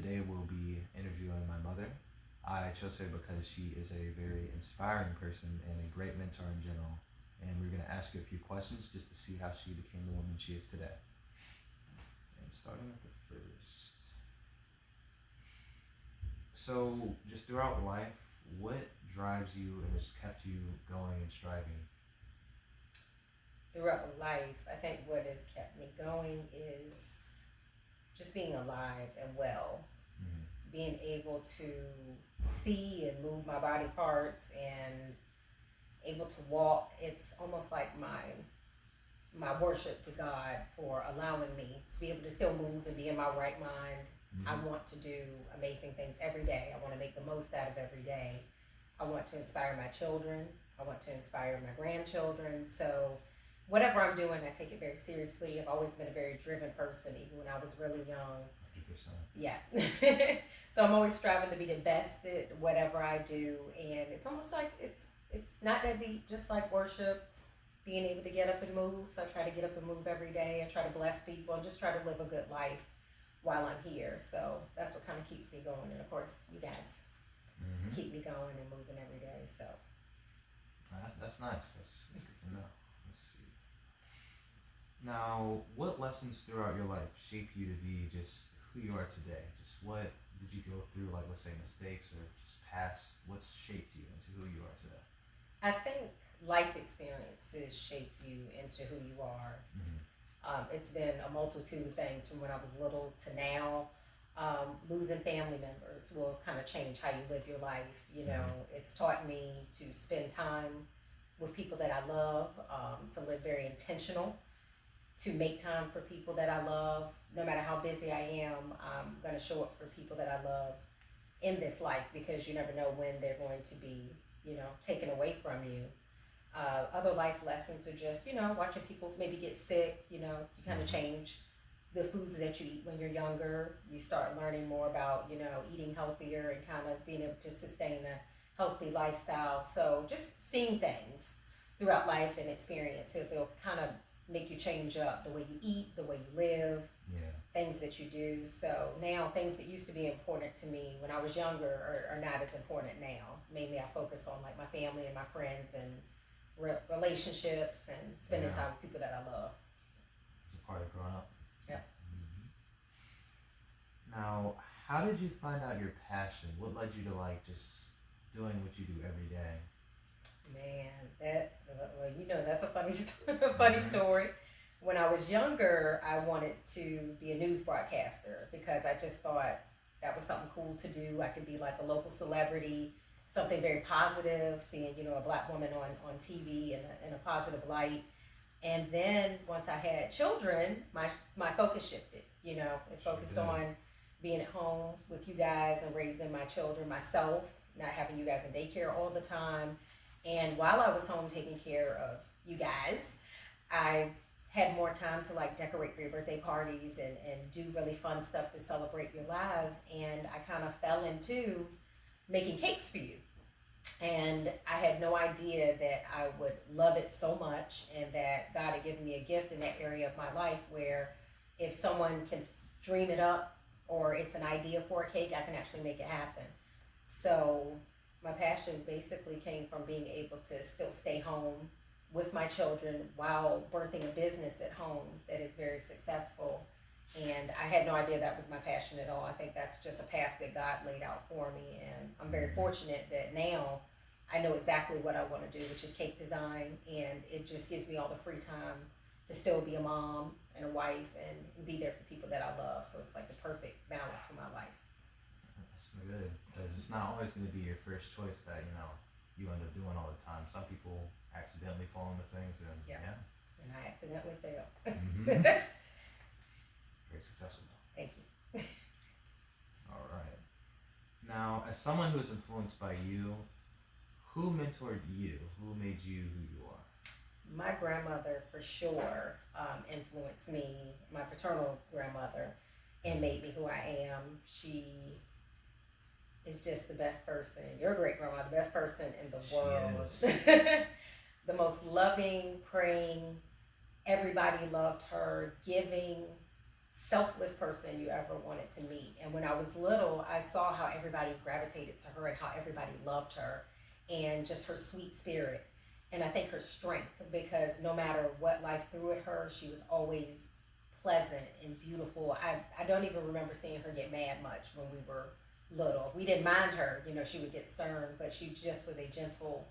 today we'll be interviewing my mother. I chose her because she is a very inspiring person and a great mentor in general. And we're going to ask her a few questions just to see how she became the woman she is today. And starting with the first. So, just throughout life, what drives you and has kept you going and striving? Throughout life, I think what has kept me going is just being alive and well, Mm-hmm. being able to see and move my body parts and able to walk. It's almost like my worship to God for allowing me to be able to still move and be in my right mind. I Mm-hmm. want to do amazing things every day. I want to make the most out of every day. I want to inspire my children. I want to inspire my grandchildren. So, whatever I'm doing, I take it very seriously. I've always been a very driven person, even when I was really young. 100%. Yeah. So I'm always striving to be the best at whatever I do, and it's almost like it's not that deep, just like worship, being able to get up and move. So I try to get up and move every day. I try to bless people and just try to live a good life while I'm here. So that's what kind of keeps me going. And of course, you guys Mm-hmm. keep me going and moving every day. So That's nice. That's good to know. Let's see. Now, what lessons throughout your life shape you to be just who you are today? Just what did you go through, like let's say mistakes or just past? What's shaped you into who you are today? I think life experiences shape you into who you are. Mm-hmm. It's been a multitude of things from when I was little to now. Losing family members will kind of change how you live your life. You know, Mm-hmm. it's taught me to spend time with people that I love, to live very intentional, to make time for people that I love. No matter how busy I am, I'm going to show up for people that I love in this life because you never know when they're going to be, taken away from you. Other life lessons are just, watching people maybe get sick, you kind of Mm-hmm. change the foods that you eat when you're younger. You start learning more about, eating healthier and kind of being able to sustain a healthy lifestyle. So just seeing things throughout life and experiences, it'll kind of make you change up the way you eat, the way you live, Yeah. things that you do. So now things that used to be important to me when I was younger are not as important now. Mainly I focus on like my family and my friends and relationships and spending Yeah. time with people that I love. It's a part of growing up. Yeah. Mm-hmm. Now, how did you find out your passion? What led you to like just doing what you do every day? Man, that's well, that's a funny funny Mm-hmm. story. When I was younger, I wanted to be a news broadcaster because I just thought that was something cool to do. I could be like a local celebrity, something very positive, seeing a black woman on TV in a positive light. And then once I had children, my focus shifted. It Sure focused did. on being at home with you guys and raising my children myself, not having you guys in daycare all the time. And while I was home taking care of you guys, I had more time to like decorate for your birthday parties and do really fun stuff to celebrate your lives. And I kind of fell into making cakes for you. And I had no idea that I would love it so much and that God had given me a gift in that area of my life where if someone can dream it up or it's an idea for a cake, I can actually make it happen. So my passion basically came from being able to still stay home with my children while birthing a business at home that is very successful. And I had no idea that was my passion at all. I think that's just a path that God laid out for me. And I'm very Mm-hmm. fortunate that now I know exactly what I want to do, which is cake design. And it just gives me all the free time to still be a mom and a wife and be there for people that I love. So it's like the perfect balance for my life. That's good because it's not always going to be your first choice that you end up doing all the time. Some people accidentally fall into things, and Yeah. yeah. And I accidentally Mm-hmm. failed. Very successful though. Thank you. All right. Now, as someone who is influenced by you, who mentored you? Who made you who you are? My grandmother, for sure, influenced me, my paternal grandmother, and Mm-hmm. made me who I am. She is just the best person. Your great grandma, the best person in the She world. is. The most loving, praying. Everybody loved her, giving, selfless person you ever wanted to meet. And when I was little, I saw how everybody gravitated to her and how everybody loved her and just her sweet spirit. And I think her strength, because no matter what life threw at her, she was always pleasant and beautiful. I don't even remember seeing her get mad much when we were little. We didn't mind her, she would get stern, but she just was a gentle,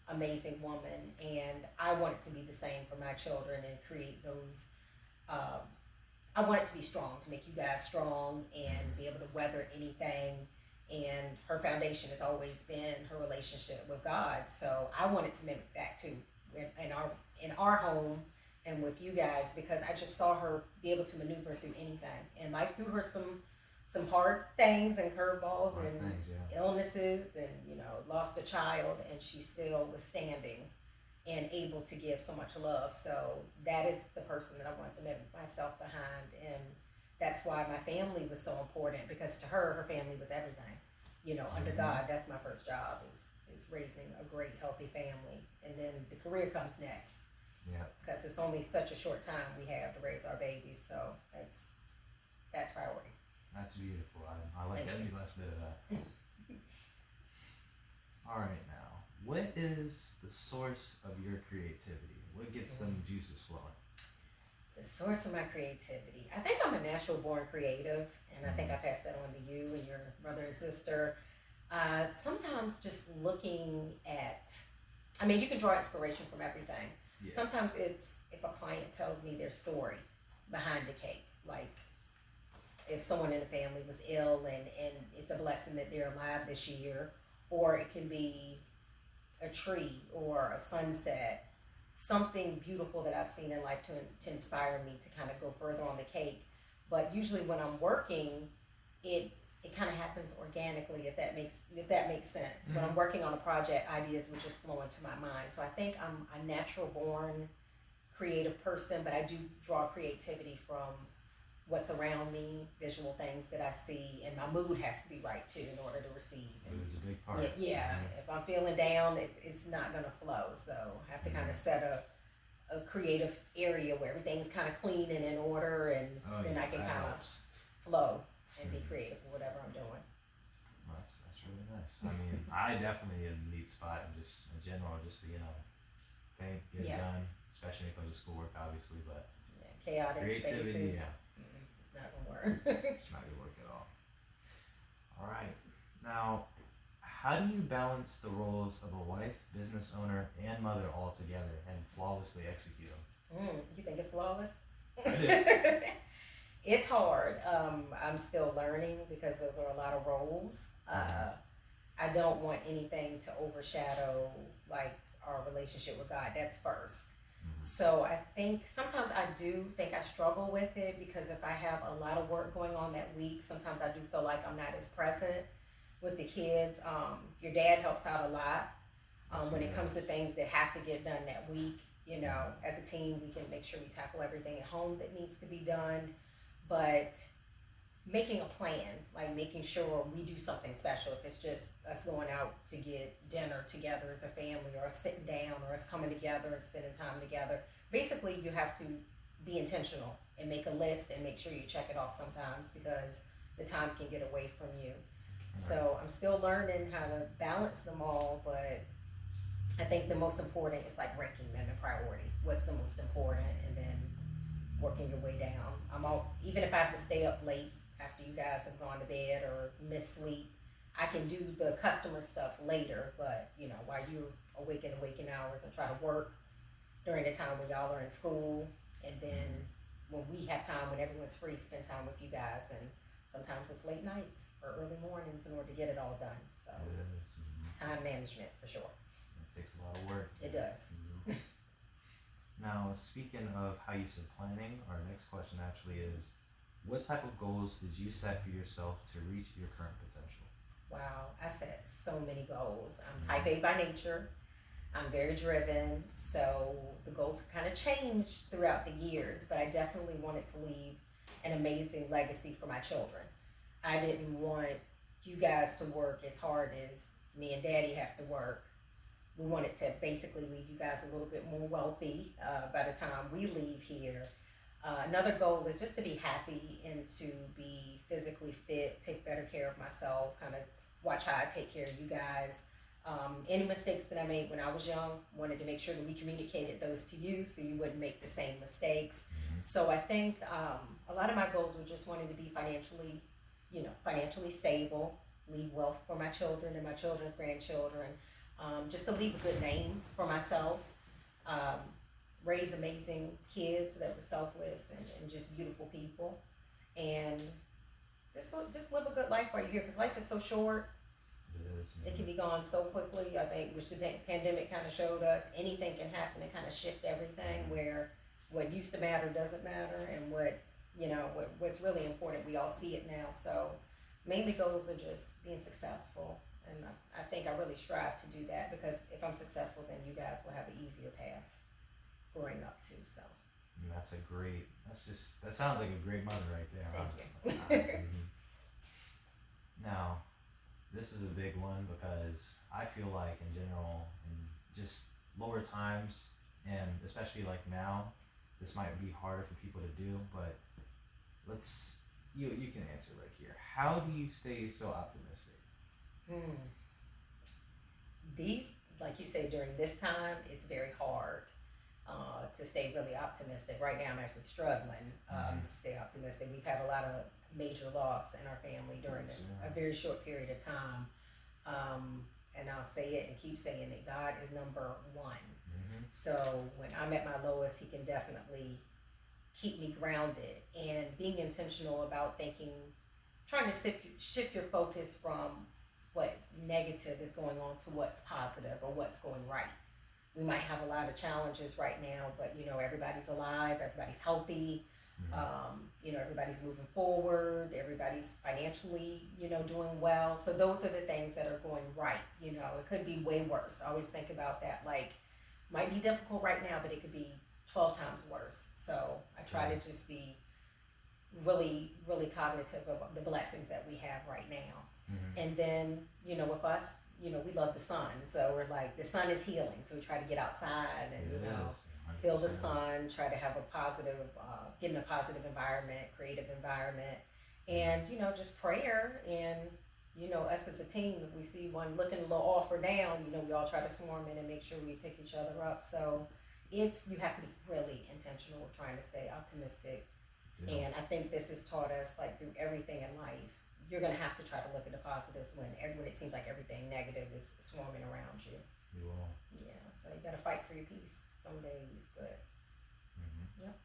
amazing woman. And I want it to be the same for my children and create those. Um, I want it to be strong, to make you guys strong and be able to weather anything. And her foundation has always been her relationship with God. So I wanted to mimic that too in our home and with you guys, because I just saw her be able to maneuver through anything. And life threw her some hard things and curveballs and illnesses, and lost a child, and she still was standing and able to give so much love. So that is the person that I want to mimic myself behind. And that's why my family was so important, because to her family was everything. Under God, that's my first job, is raising a great, healthy family. And then the career comes next. Yeah. Because it's only such a short time we have to raise our babies. So that's priority. That's beautiful. I like every last bit of that. All right, now, what is the source of your creativity? What gets them juices flowing? The source of my creativity. I think I'm a natural born creative, and I think I pass that on to you and your brother and sister. Sometimes just looking at, you can draw inspiration from everything. Yeah. Sometimes it's if a client tells me their story behind the cake, like if someone in the family was ill and it's a blessing that they're alive this year, or it can be a tree or a sunset, something beautiful that I've seen in life to inspire me to kind of go further on the cake. But usually when I'm working, it kind of happens organically, if that makes sense. Mm-hmm. When I'm working on a project, ideas would just flow into my mind. So I think I'm a natural born creative person, but I do draw creativity from what's around me, visual things that I see, and my mood has to be right too in order to receive. Mood's a big part. Yeah. Mm-hmm. If I'm feeling down, it's not gonna flow. So I have to kind of set a creative area where everything's kind of clean and in order, and then I can kind of flow and be creative with whatever I'm doing. Well, that's really nice. I definitely in a neat spot, and just in general, just to think, get it done, especially when it comes to schoolwork, obviously, but chaotic creativity, spaces. It's not gonna work. It's not gonna work at all. All right, now, how do you balance the roles of a wife, business owner, and mother all together and flawlessly execute them? You think it's flawless? I do. It's hard. I'm still learning, because those are a lot of roles. I don't want anything to overshadow like our relationship with God. That's first. So I think sometimes I do think I struggle with it, because if I have a lot of work going on that week, sometimes I do feel like I'm not as present with the kids. Your dad helps out a lot when it comes to things that have to get done that week. As a team, we can make sure we tackle everything at home that needs to be done. But making a plan, like making sure we do something special, if it's just us going out to get dinner together as a family, or us sitting down, or us coming together and spending time together. Basically, you have to be intentional and make a list and make sure you check it off sometimes, because the time can get away from you. So I'm still learning how to balance them all, but I think the most important is like ranking them in priority. What's the most important, and then working your way down. Even if I have to stay up late after you guys have gone to bed or miss sleep, I can do the customer stuff later. But while you're awake in the waking hours, and try to work during the time when y'all are in school, and then when we have time, when everyone's free, spend time with you guys. And sometimes it's late nights or early mornings in order to get it all done. So time management for sure. It takes a lot of work. It does. Now, speaking of how you said planning, our next question actually is, what type of goals did you set for yourself to reach your current potential? Wow, I set so many goals. I'm type A by nature. I'm very driven, so the goals have kind of changed throughout the years, but I definitely wanted to leave an amazing legacy for my children. I didn't want you guys to work as hard as me and Daddy have to work. We wanted to basically leave you guys a little bit more wealthy by the time we leave here. Another goal is just to be happy and to be physically fit, take better care of myself, kind of watch how I take care of you guys. Any mistakes that I made when I was young, wanted to make sure that we communicated those to you so you wouldn't make the same mistakes. Mm-hmm. So I think a lot of my goals were just wanting to be financially stable, leave wealth for my children and my children's grandchildren, just to leave a good name for myself, um, raise amazing kids that were selfless and just beautiful people, and just live a good life while you're here because life is so short. It is. It can be gone so quickly. I think, which the pandemic kind of showed us, anything can happen and kind of shift everything. Where what used to matter doesn't matter, and what's really important, we all see it now. So, mainly goals are just being successful, and I think I really strive to do that because if I'm successful, then you guys will have an easier path growing up too. So, And that sounds like a great mother right there. thank Honestly. you. Now, this is a big one because I feel like in general, in just lower times, and especially like now, this might be harder for people to do. But you can answer right here. How do you stay so optimistic? Hmm. These, like you say, during this time, it's very hard to stay really optimistic. Right now, I'm actually struggling to stay optimistic. We've had a lot of major loss in our family during this a very short period of time. And I'll say it and keep saying it. God is number one. Mm-hmm. So when I'm at my lowest, He can definitely keep me grounded. And being intentional about trying to shift your focus from what negative is going on to what's positive or what's going right. We might have a lot of challenges right now, but everybody's alive, everybody's healthy, everybody's moving forward, everybody's financially, doing well. So those are the things that are going right. It could be way worse. I always think about that. Like, might be difficult right now, but it could be 12 times worse. So I try to just be really, really cognitive of the blessings that we have right now. Mm-hmm. And then, with us, we love the sun. So we're like, the sun is healing. So we try to get outside and, feel the sun, try to have a positive, get in a positive environment, creative environment. And, just prayer and, us as a team, if we see one looking a little off or down, we all try to swarm in and make sure we pick each other up. So you have to be really intentional with trying to stay optimistic. Yeah. And I think this has taught us, like, through everything in life, you're going to have to try to look at the positives when it seems like everything negative is swarming around you. You will. Yeah, so you got to fight for your peace some days, but Mm-hmm. Yep.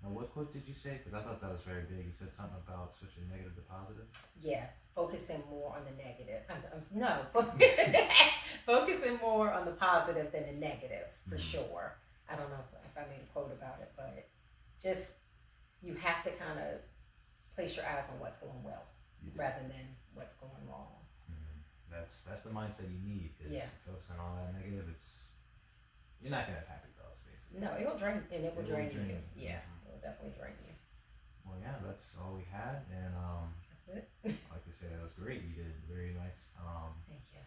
Now, what quote did you say? Because I thought that was very big. You said something about switching negative to positive. Yeah, focusing more on the negative. No, focusing more on the positive than the negative, for sure. I don't know if I made a quote about it, but just you have to kind of place your eyes on what's going well rather than what's going wrong. Mm-hmm. That's the mindset you need. Cause focusing on all that negative, you're not gonna have happy thoughts, basically. No, it will drain, and it will drain you. Mm-hmm. Yeah, it will definitely drain you. Well, yeah, that's all we had, and That's it. like I said, that was great. You did very nice. Thank you.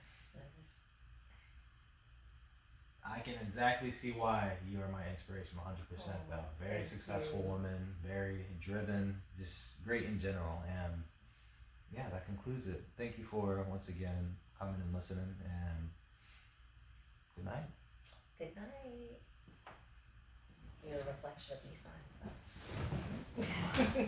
I can exactly see why you are my inspiration 100%. Though, very successful woman, very driven, just great in general, and yeah, that concludes it. Thank you for once again coming and listening, and good night. Good night. You're a reflection of me, son. So.